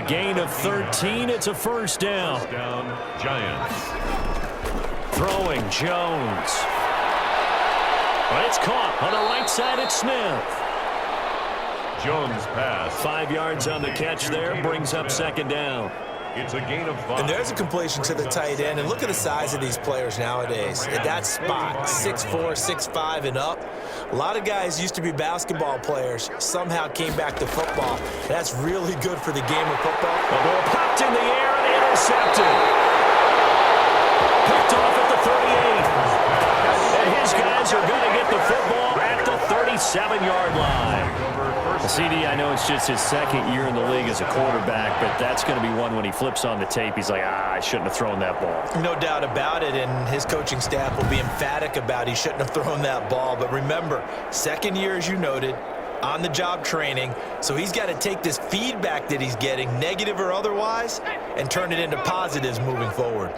A gain of 13. It's a first down. First down, Giants. Throwing Jones. But it's caught on the right side at Smith. Jones pass. 5 yards on the catch there. Brings up second down. It's a gain of 5. And there's a completion to the tight end. And look at the size of these players nowadays. At that spot, 6'4", 6'5", and up. A lot of guys used to be basketball players, somehow came back to football. That's really good for the game of football. The ball popped in the air and intercepted. Picked off at the 38. And his guys are going to get the football at the 37-yard line. CD, I know it's just his second year in the league as a quarterback, but that's going to be one when he flips on the tape. He's like, I shouldn't have thrown that ball. No doubt about it, and his coaching staff will be emphatic about he shouldn't have thrown that ball. But remember, second year, as you noted, on-the-job training, so he's got to take this feedback that he's getting, negative or otherwise, and turn it into positives moving forward.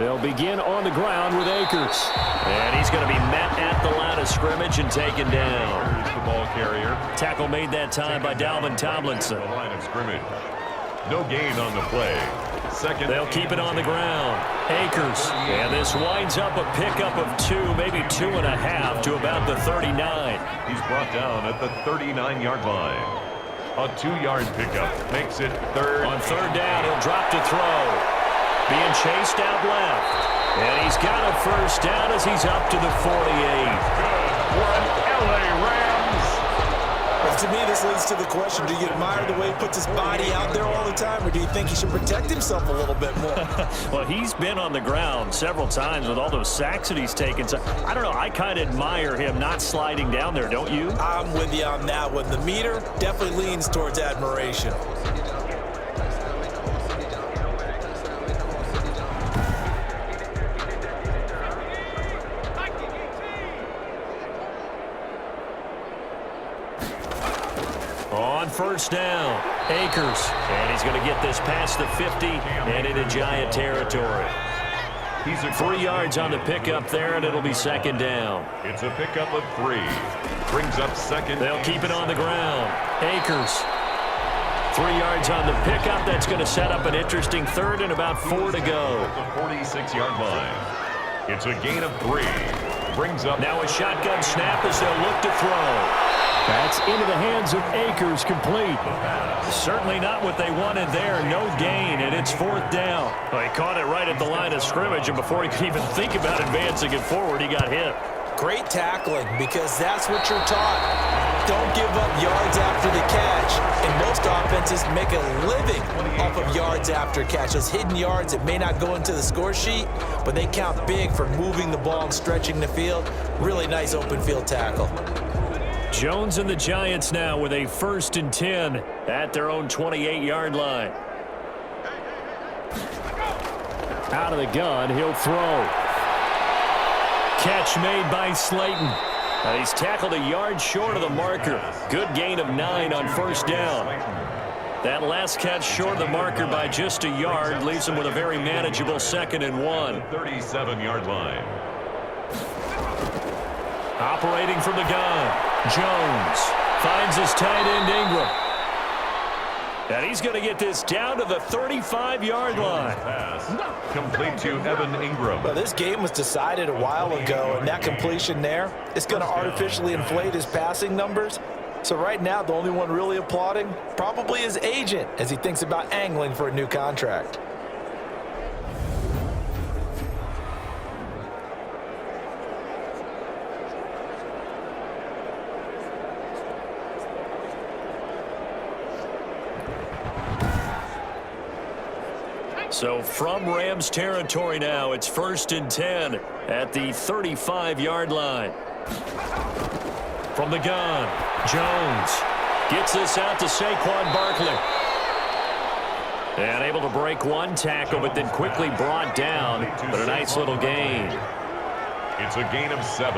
They'll begin on the ground with Akers. And he's going to be met at the line of scrimmage and taken down. Here's the ball carrier. Tackle made that time by Dalvin Tomlinson. The line of scrimmage. No gain on the play. Second. They'll keep it on the ground. Akers. And this winds up a pickup of 2, maybe 2.5 to about the 39. He's brought down at the 39-yard line. A 2-yard pickup makes it third. On third down, he'll drop to throw. Being chased out left. And he's got a first down as he's up to the 48. Good one, LA Rams. Well, to me, this leads to the question, do you admire the way he puts his body out there all the time, or do you think he should protect himself a little bit more? Well, he's been on the ground several times with all those sacks that he's taken. So, I don't know. I kind of admire him not sliding down there, don't you? I'm with you on that one. The meter definitely leans towards admiration. On first down, Akers. And he's going to get this past the 50 and into Giant territory. He's 3 yards on the pickup there, and it'll be second down. It's a pickup of 3. Brings up second. They'll keep it on the ground. Akers. 3 yards on the pickup. That's going to set up an interesting third and about 4 to go. At the 46-yard line. It's a gain of 3. Brings up. Now a shotgun snap as they'll look to throw. That's into the hands of Akers, complete. Certainly not what they wanted there. No gain, and it's fourth down. Well, he caught it right at the line of scrimmage, and before he could even think about advancing it forward, he got hit. Great tackling, because that's what you're taught. Don't give up yards after the catch. And most offenses make a living off of yards after catch. Those hidden yards that may not go into the score sheet, but they count big for moving the ball and stretching the field. Really nice open field tackle. Jones and the Giants now with a 1st and 10 at their own 28-yard line. Out of the gun, he'll throw. Catch made by Slayton. He's tackled a yard short of the marker. Good gain of 9 on first down. That last catch short of the marker by just a yard leaves him with a very manageable 2nd and 1. 37-yard line. Operating from the gun, Jones finds his tight end Ingram. And he's going to get this down to the 35-yard line. Pass complete to Evan Ingram. Well, this game was decided a while ago, and that completion there, it's going to artificially inflate his passing numbers. So right now, the only one really applauding probably his agent as he thinks about angling for a new contract. So from Rams territory now, it's 1st and 10 at the 35-yard line. From the gun, Jones gets this out to Saquon Barkley. And able to break one tackle, but then quickly brought down. But a nice little gain. It's a gain of 7.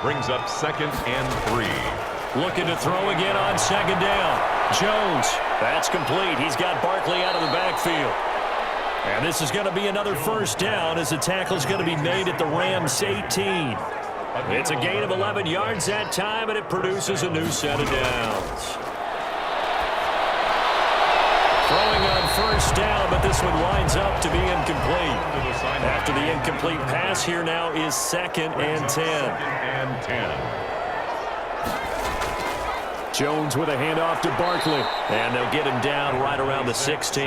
Brings up 2nd and 3. Looking to throw again on 2nd down. Jones, that's complete. He's got Barkley out of the backfield. And this is going to be another first down as the tackle is going to be made at the Rams 18. It's a gain of 11 yards that time, and it produces a new set of downs. Throwing on first down, but this one winds up to be incomplete. After the incomplete pass, here now is 2nd and 10. Jones with a handoff to Barkley, and they'll get him down right around the 16.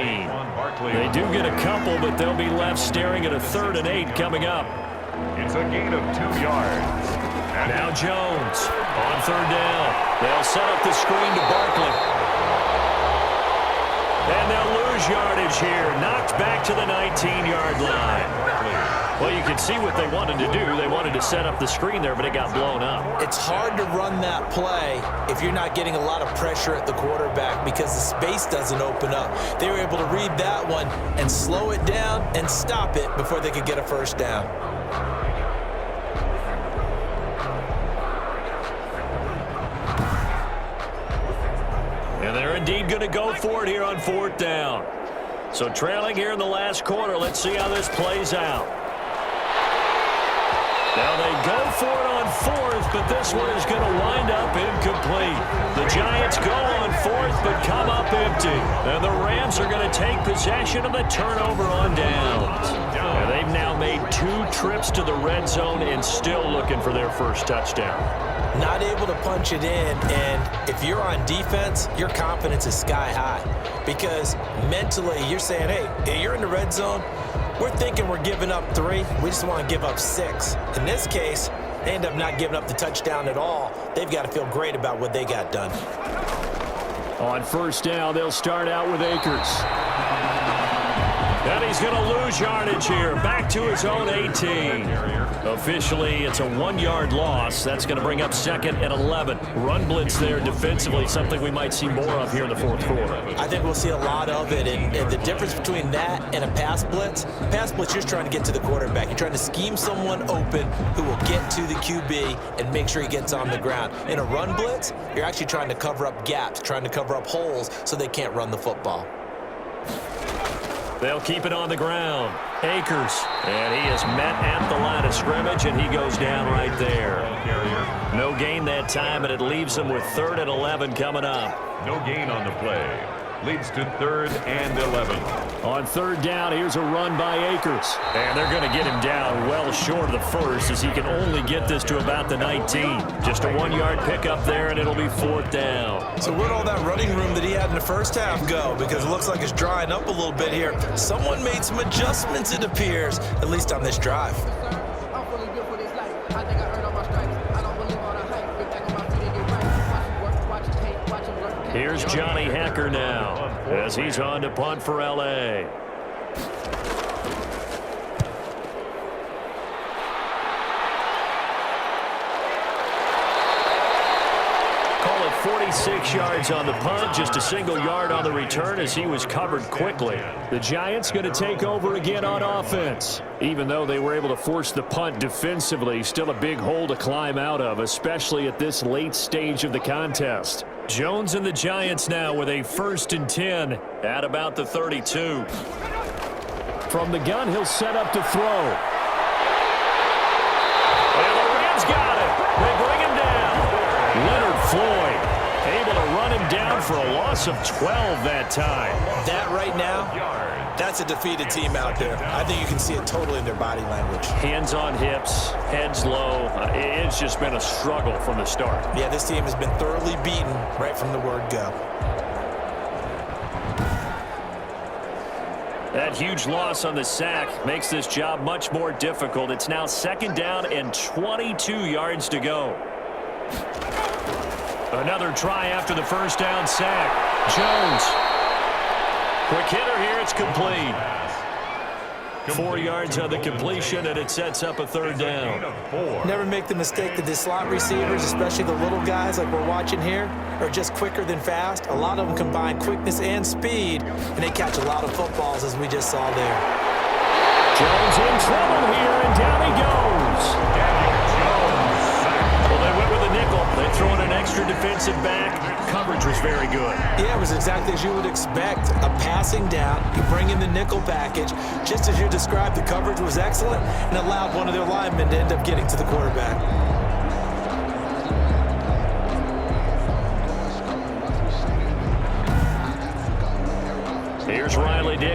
They do get a couple, but they'll be left staring at a 3rd and 8 coming up. It's a gain of 2 yards. And now Jones on 3rd down. They'll set up the screen to Barkley. And they'll lose yardage here. Knocked back to the 19-yard line. Well, you can see what they wanted to do. They wanted to set up the screen there, but it got blown up. It's hard to run that play if you're not getting a lot of pressure at the quarterback because the space doesn't open up. They were able to read that one and slow it down and stop it before they could get a first down. And they're indeed going to go for it here on 4th down. So trailing here in the last quarter. Let's see how this plays out. Now they go for it on 4th, but this one is going to wind up incomplete. The Giants go on 4th, but come up empty. And the Rams are going to take possession of the turnover on downs. And they've now made 2 trips to the red zone and still looking for their first touchdown. Not able to punch it in, and if you're on defense, your confidence is sky high because mentally you're saying, hey, you're in the red zone. We're thinking we're giving up 3. We just want to give up 6. In this case, they end up not giving up the touchdown at all. They've got to feel great about what they got done. On 1st down, they'll start out with Akers. And he's going to lose yardage here. Back to his own 18. Officially, it's a 1-yard loss. That's going to bring up 2nd and 11. Run blitz there defensively, something we might see more of here in the 4th quarter. I think we'll see a lot of it. And the difference between that and a pass blitz, you're just trying to get to the quarterback. You're trying to scheme someone open who will get to the QB and make sure he gets on the ground. In a run blitz, you're actually trying to cover up gaps, trying to cover up holes so they can't run the football. They'll keep it on the ground. Akers, and he is met at the line of scrimmage, and he goes down right there. No gain that time, and it leaves them with 3rd and 11 coming up. No gain on the play. Leads to 3rd and 11. On 3rd down, here's a run by Akers. And they're going to get him down well short of the first as he can only get this to about the 19. Just a 1-yard pickup there, and it'll be 4th down. So where'd all that running room that he had in the first half go? Because it looks like it's drying up a little bit here. Someone made some adjustments, it appears, at least on this drive. Here's Johnny Hekker now as he's on to punt for L.A. Call it 46 yards on the punt, just a single yard on the return as he was covered quickly. The Giants going to take over again on offense. Even though they were able to force the punt defensively, still a big hole to climb out of, especially at this late stage of the contest. Jones and the Giants now with a 1st and 10 at about the 32. From the gun, he'll set up to throw. And the Rams got it. They bring him down. Leonard Floyd able to run him down for a loss of 12 that time. That right now, that's a defeated team out there. I think you can see it totally in their body language. Hands on hips, heads low. It's just been a struggle from the start. Yeah, this team has been thoroughly beaten right from the word go. That huge loss on the sack makes this job much more difficult. It's now 2nd down and 22 yards to go. Another try after the 1st down sack. Jones. Quick hitter here. It's complete. 4 yards on the completion, and it sets up a 3rd down. Never make the mistake that the slot receivers, especially the little guys like we're watching here, are just quicker than fast. A lot of them combine quickness and speed, and they catch a lot of footballs, as we just saw there. Jones in trouble here, and down he goes. Well, they went with a nickel. They throw in an extra defensive back. Coverage was very good. Yeah, it was exactly as you would expect. A passing down, you bring in the nickel package. Just as you described, the coverage was excellent and allowed one of their linemen to end up getting to the quarterback.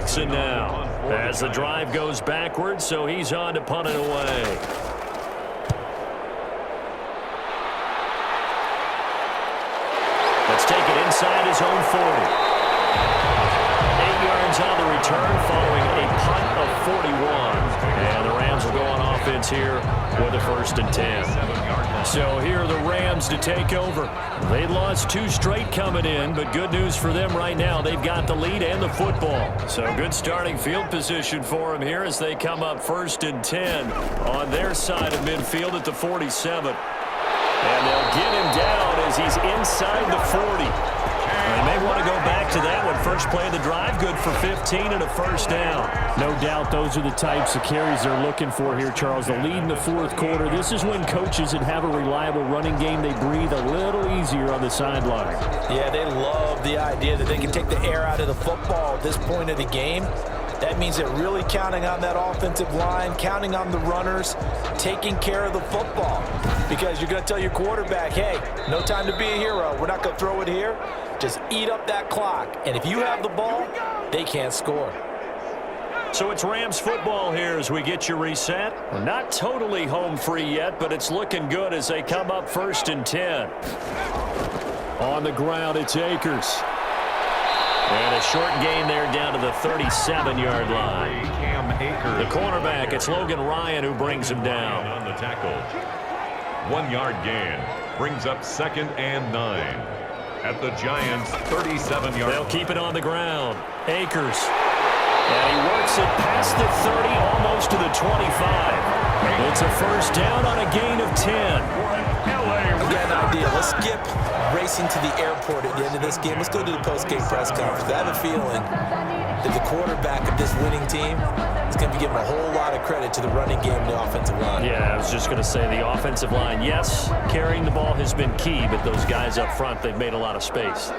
Mixon now as the drive goes backwards, so he's on to punt it away. Let's take it inside his own 40. 8 yards on the return following a punt of 41. And the Rams will go on offense here with a 1st and 10. So here are the Rams to take over. They lost 2 straight coming in, but good news for them right now. They've got the lead and the football. So good starting field position for them here as they come up 1st and 10 on their side of midfield at the 47. And they'll get him down as he's inside the 40. They may want to go back to that one. First play of the drive, good for 15 and a 1st down. No doubt those are the types of carries they're looking for here, Charles. The lead in the 4th quarter. This is when coaches that have a reliable running game, they breathe a little easier on the sideline. Yeah, they love the idea that they can take the air out of the football at this point of the game. That means they're really counting on that offensive line, counting on the runners, taking care of the football. Because you're going to tell your quarterback, hey, no time to be a hero. We're not going to throw it here. Just eat up that clock. And if you have the ball, they can't score. So it's Rams football here as we get you reset. We're not totally home free yet, but it's looking good as they come up 1st and 10. On the ground, it's Akers. And a short gain there down to the 37-yard line. The cornerback, it's Logan Ryan who brings him down. On the tackle. 1 yard gain. Brings up 2nd and 9. At the Giants' 37-yard. They'll keep it on the ground. Akers. And he works it past the 30, almost to the 25. It's a 1st down on a gain of 10. I've got an idea. Let's skip racing to the airport at the end of this game. Let's go to the post-game press conference. I have a feeling that the quarterback of this winning team is going to be giving a whole lot of credit to the running game and the offensive line. Yeah, I was just going to say the offensive line, yes, carrying the ball has been key, but those guys up front, they've made a lot of space.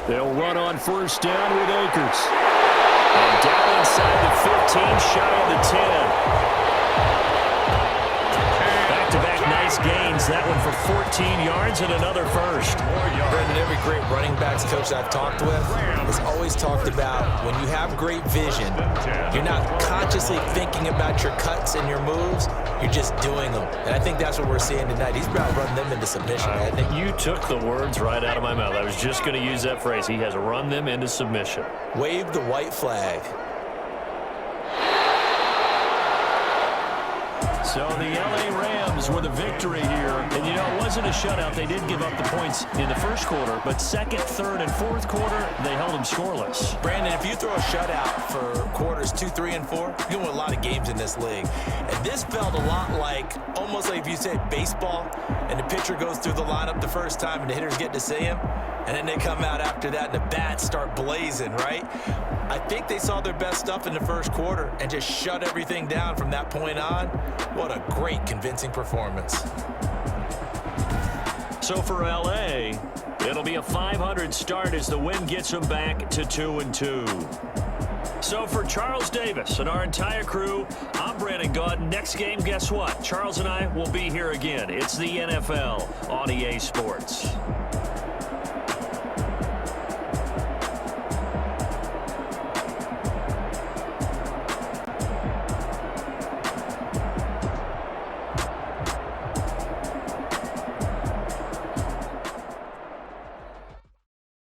They'll run on 1st down with Akers. And down inside the 15, shy of the 10. Back-to-back nice gains. That one for 14 yards and another 1st. Brendan, every great running backs coach I've talked with has always talked about when you have great vision, you're not consciously thinking about your cuts and your moves. You're just doing them. And I think that's what we're seeing tonight. He's about to run them into submission. I think you took the words right out of my mouth. I was just going to use that phrase. He has run them into submission. Wave the white flag. So the LA Rams with a victory here. And, you know, it wasn't a shutout. They did give up the points in the 1st quarter. But 2nd, 3rd, and 4th quarter, they held them scoreless. Brandon, if you throw a shutout for quarters 2, 3, and 4, you're going to win a lot of games in this league. And this felt a lot like, almost like if you said baseball, and the pitcher goes through the lineup the first time and the hitters get to see him. And then they come out after that and the bats start blazing, right? I think they saw their best stuff in the 1st quarter and just shut everything down from that point on. What a great, convincing performance. So for LA, it'll be a 500 start as the win gets them back to 2-2. So for Charles Davis and our entire crew, I'm Brandon Gaudin. Next game, guess what? Charles and I will be here again. It's the NFL on EA Sports.